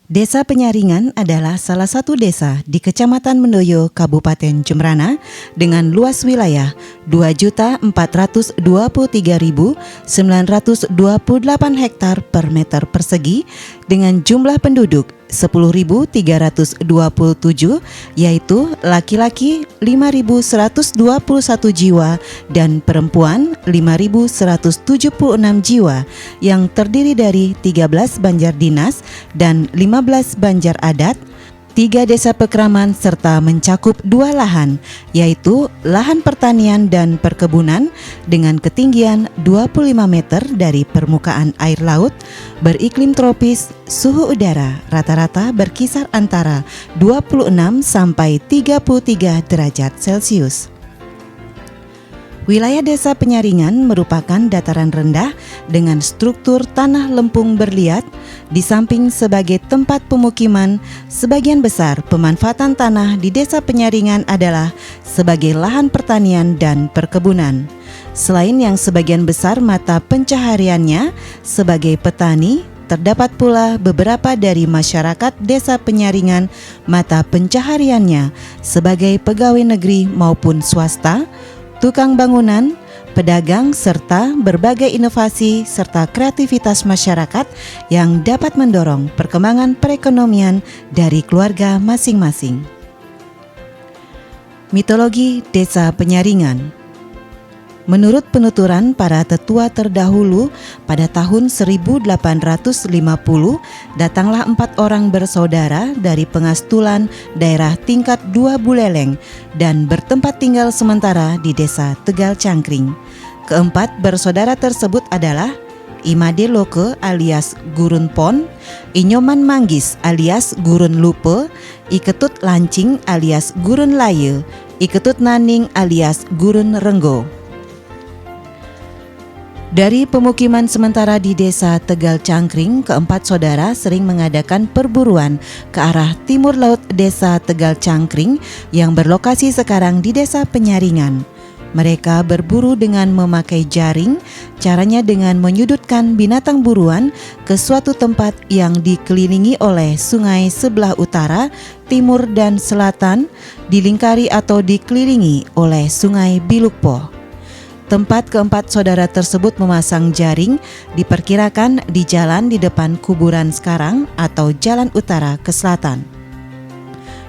Desa Penyaringan adalah salah satu desa di Kecamatan Mendoyo, Kabupaten Jembrana dengan luas wilayah 2.423.928 hektar per meter persegi dengan jumlah penduduk 10.327, yaitu laki-laki 5.121 jiwa dan perempuan 5.176 jiwa yang terdiri dari 13 banjar dinas dan 15 banjar adat, 3 desa pekraman serta mencakup 2 lahan, yaitu lahan pertanian dan perkebunan dengan ketinggian 25 meter dari permukaan air laut, beriklim tropis, suhu udara rata-rata berkisar antara 26 sampai 33 derajat Celcius. Wilayah Desa Penyaringan merupakan dataran rendah dengan struktur tanah lempung berliat. Di samping sebagai tempat pemukiman, sebagian besar pemanfaatan tanah di Desa Penyaringan adalah sebagai lahan pertanian dan perkebunan. Selain yang sebagian besar mata pencahariannya sebagai petani, terdapat pula beberapa dari masyarakat Desa Penyaringan mata pencahariannya sebagai pegawai negeri maupun swasta, tukang bangunan, pedagang, serta berbagai inovasi serta kreativitas masyarakat yang dapat mendorong perkembangan perekonomian dari keluarga masing-masing. Mitologi Desa Penyaringan. Menurut penuturan para tetua terdahulu, pada tahun 1850 datanglah 4 orang bersaudara dari Pengastulan daerah tingkat 2 Buleleng dan bertempat tinggal sementara di desa Tegal Cangkring. Keempat bersaudara tersebut adalah Imade Loke alias Gurun Pon, Inyoman Manggis alias Gurun Lupe, Iketut Lancing alias Gurun Laye, Iketut Naning alias Gurun Renggo. Dari pemukiman sementara di desa Tegal Cangkring, keempat saudara sering mengadakan perburuan ke arah timur laut desa Tegal Cangkring yang berlokasi sekarang di Desa Penyaringan. Mereka berburu dengan memakai jaring, caranya dengan menyudutkan binatang buruan ke suatu tempat yang dikelilingi oleh sungai sebelah utara, timur, dan selatan, dilingkari atau dikelilingi oleh sungai Bilukpo. Tempat keempat saudara tersebut memasang jaring diperkirakan di jalan di depan kuburan sekarang atau jalan utara ke selatan.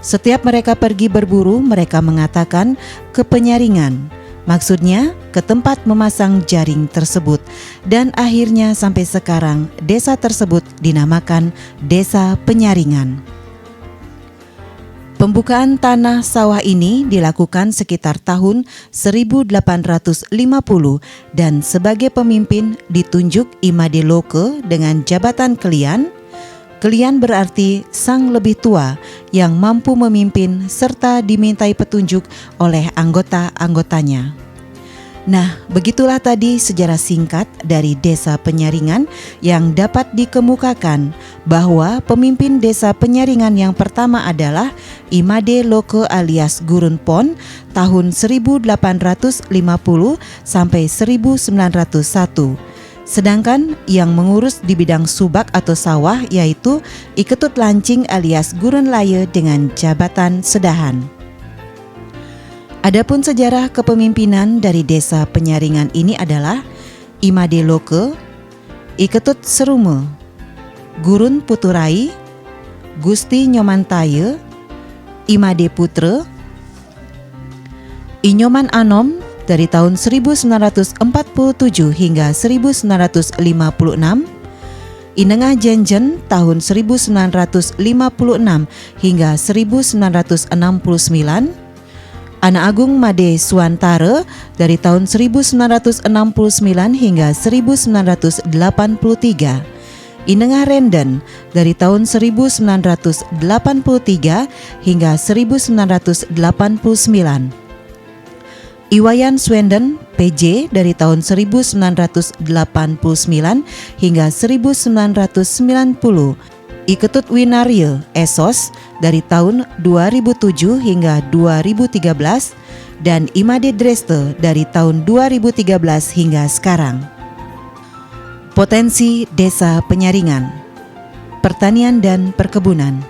Setiap mereka pergi berburu, mereka mengatakan ke Penyaringan. Maksudnya ke tempat memasang jaring tersebut, dan akhirnya sampai sekarang desa tersebut dinamakan Desa Penyaringan. Pembukaan tanah sawah ini dilakukan sekitar tahun 1850 dan sebagai pemimpin ditunjuk Imade Loke dengan jabatan Kelian. Kelian berarti sang lebih tua yang mampu memimpin serta dimintai petunjuk oleh anggota-anggotanya. Nah, begitulah tadi sejarah singkat dari Desa Penyaringan yang dapat dikemukakan bahwa pemimpin Desa Penyaringan yang pertama adalah Imade Loke alias Gurun Pon tahun 1850 sampai 1901. Sedangkan yang mengurus di bidang subak atau sawah yaitu Iketut Lancing alias Gurun Laye dengan jabatan Sedahan. Adapun sejarah kepemimpinan dari Desa Penyaringan ini adalah Imade Loke, Iketut Serume, Gurun Puturai, Gusti Nyomantaye, Imade Putre, Inyoman Anom dari tahun 1947 hingga 1956, Inengah Jenjen tahun 1956 hingga 1969, Anak Agung Made Suantare dari tahun 1969 hingga 1983, Inengah Renden dari tahun 1983 hingga 1989, Iwayan Swenden PJ dari tahun 1989 hingga 1990, Iketut Winarye Esos dari tahun 2007 hingga 2013 dan Imade Dreste dari tahun 2013 hingga sekarang. Potensi Desa Penyaringan. pertanian dan perkebunan.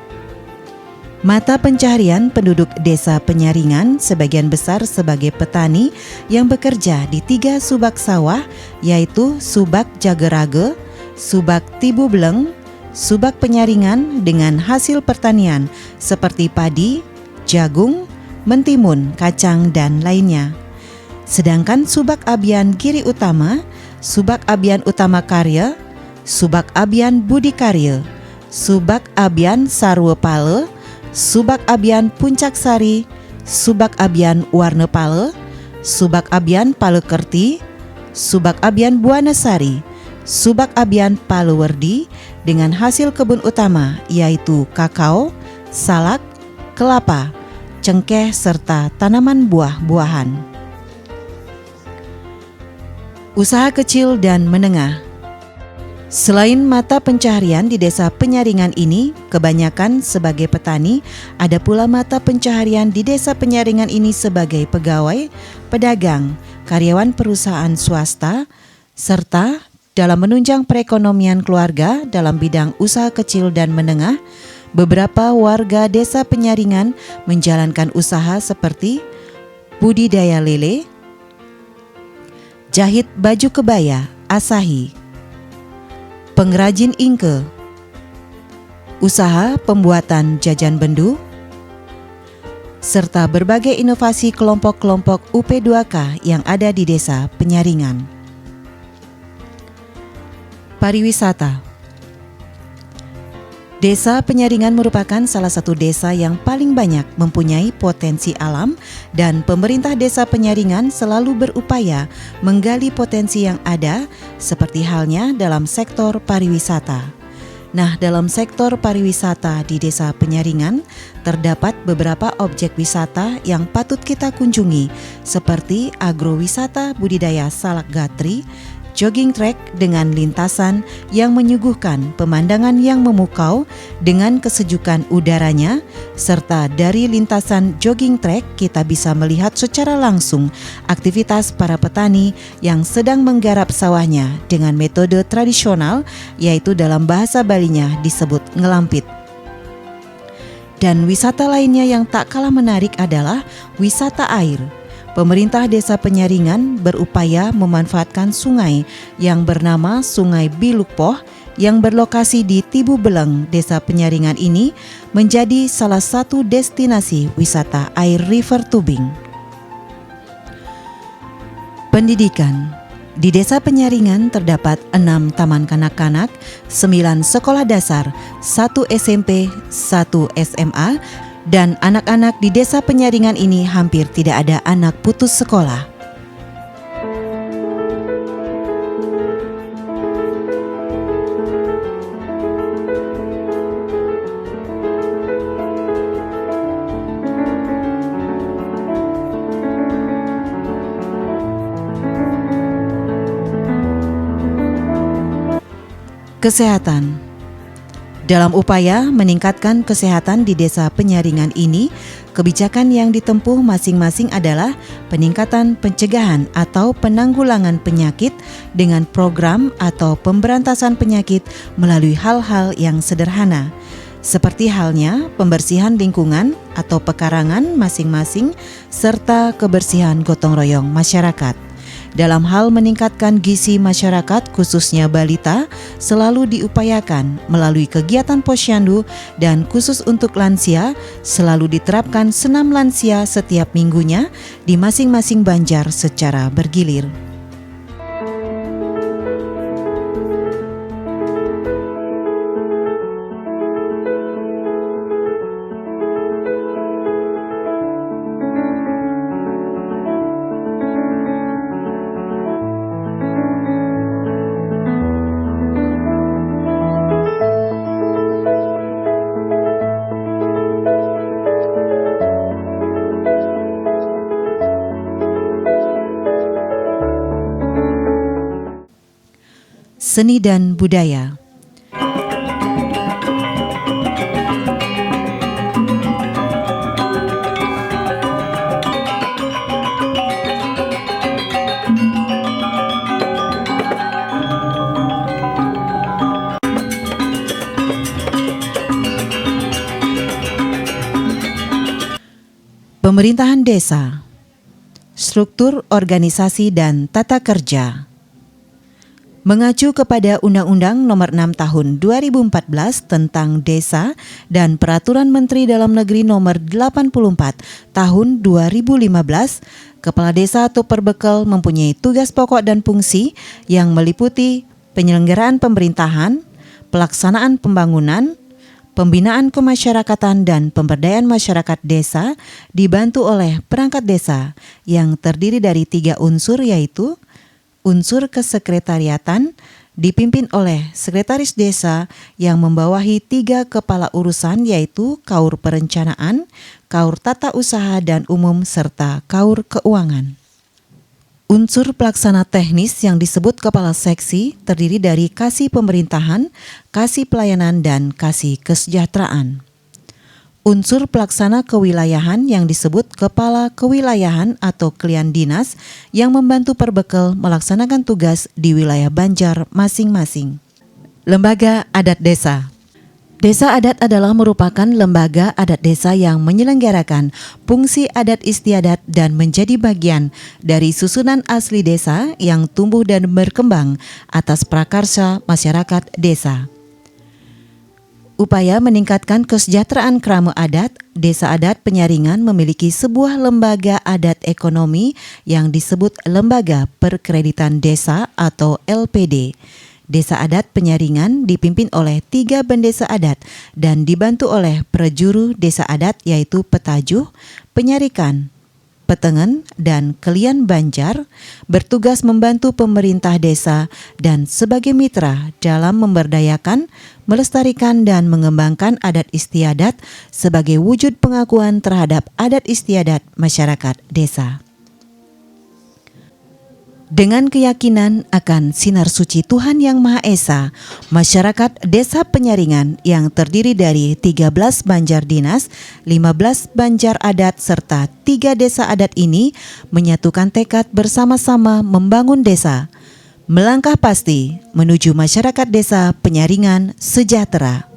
Mata pencaharian penduduk Desa Penyaringan sebagian besar sebagai petani yang bekerja di 3 subak sawah, yaitu Subak Jagerage, Subak Tibubleng, Subak Penyaringan dengan hasil pertanian seperti padi, jagung, mentimun, kacang, dan lainnya. Sedangkan Subak Abian Giri Utama, Subak Abian Utama Karya, Subak Abian Budi Karya, Subak Abian Sarwe Pale, Subak Abian Puncak Sari, Subak Abian Warna Pale, Subak Abian Palekerti, Subak Abian Buana Sari, Subak Abian Palewerdi dengan hasil kebun utama yaitu kakao, salak, kelapa, cengkeh serta tanaman buah-buahan. Usaha kecil dan menengah. Selain mata pencaharian di Desa Penyaringan ini, kebanyakan sebagai petani, ada pula mata pencaharian di Desa Penyaringan ini sebagai pegawai, pedagang, karyawan perusahaan swasta, serta dalam menunjang perekonomian keluarga dalam bidang usaha kecil dan menengah. Beberapa warga Desa Penyaringan menjalankan usaha seperti budidaya lele, jahit baju kebaya, Asahi, pengrajin ingke, usaha pembuatan jajan bendu, serta berbagai inovasi kelompok-kelompok UP2K yang ada di Desa Penyaringan. Pariwisata. Desa Penyaringan merupakan salah satu desa yang paling banyak mempunyai potensi alam dan pemerintah Desa Penyaringan selalu berupaya menggali potensi yang ada seperti halnya dalam sektor pariwisata. Nah, dalam sektor pariwisata di Desa Penyaringan terdapat beberapa objek wisata yang patut kita kunjungi seperti agrowisata budidaya salak gatri, jogging track dengan lintasan yang menyuguhkan pemandangan yang memukau dengan kesejukan udaranya, serta dari lintasan jogging track kita bisa melihat secara langsung aktivitas para petani yang sedang menggarap sawahnya dengan metode tradisional, yaitu dalam bahasa Balinya disebut ngelampit. Dan wisata lainnya yang tak kalah menarik adalah wisata air. Pemerintah Desa Penyaringan berupaya memanfaatkan sungai yang bernama Sungai Bilukpoh yang berlokasi di Tibubleng, Desa Penyaringan ini menjadi salah satu destinasi wisata air river tubing. Pendidikan. Di Desa Penyaringan terdapat 6 taman kanak-kanak, 9 sekolah dasar, 1 SMP, 1 SMA, dan anak-anak di Desa Penyaringan ini hampir tidak ada anak putus sekolah. Kesehatan. Dalam upaya meningkatkan kesehatan di Desa Penyaringan ini, kebijakan yang ditempuh masing-masing adalah peningkatan pencegahan atau penanggulangan penyakit dengan program atau pemberantasan penyakit melalui hal-hal yang sederhana, seperti halnya pembersihan lingkungan atau pekarangan masing-masing serta kebersihan gotong royong masyarakat. Dalam hal meningkatkan gizi masyarakat khususnya balita selalu diupayakan melalui kegiatan posyandu dan khusus untuk lansia selalu diterapkan senam lansia setiap minggunya di masing-masing banjar secara bergilir. Seni dan budaya. Pemerintahan desa, struktur organisasi dan tata kerja. Mengacu kepada Undang-Undang Nomor 6 Tahun 2014 tentang Desa dan Peraturan Menteri Dalam Negeri Nomor 84 Tahun 2015, Kepala Desa atau Perbekal mempunyai tugas pokok dan fungsi yang meliputi penyelenggaraan pemerintahan, pelaksanaan pembangunan, pembinaan kemasyarakatan dan pemberdayaan masyarakat desa dibantu oleh perangkat desa yang terdiri dari 3 unsur, yaitu unsur kesekretariatan dipimpin oleh sekretaris desa yang membawahi 3 kepala urusan, yaitu kaur perencanaan, kaur tata usaha dan umum, serta kaur keuangan. Unsur pelaksana teknis yang disebut kepala seksi terdiri dari kasih pemerintahan, kasih pelayanan, dan kasih kesejahteraan. Unsur pelaksana kewilayahan yang disebut kepala kewilayahan atau klien dinas yang membantu Perbekal melaksanakan tugas di wilayah Banjar masing-masing. Lembaga adat desa. Desa adat adalah merupakan lembaga adat desa yang menyelenggarakan fungsi adat istiadat dan menjadi bagian dari susunan asli desa yang tumbuh dan berkembang atas prakarsa masyarakat desa. Upaya meningkatkan kesejahteraan kerama adat, Desa Adat Penyaringan memiliki sebuah lembaga adat ekonomi yang disebut Lembaga Perkreditan Desa atau LPD. Desa Adat Penyaringan dipimpin oleh 3 bendesa adat dan dibantu oleh prejuru desa adat, yaitu Petajuh, Penyarikan, Petengen, dan Kelian Banjar, bertugas membantu pemerintah desa dan sebagai mitra dalam memberdayakan, melestarikan, dan mengembangkan adat istiadat sebagai wujud pengakuan terhadap adat istiadat masyarakat desa. Dengan keyakinan akan sinar suci Tuhan Yang Maha Esa, masyarakat Desa Penyaringan yang terdiri dari 13 Banjar Dinas, 15 Banjar Adat, serta 3 desa adat ini menyatukan tekad bersama-sama membangun desa, melangkah pasti menuju masyarakat Desa Penyaringan sejahtera.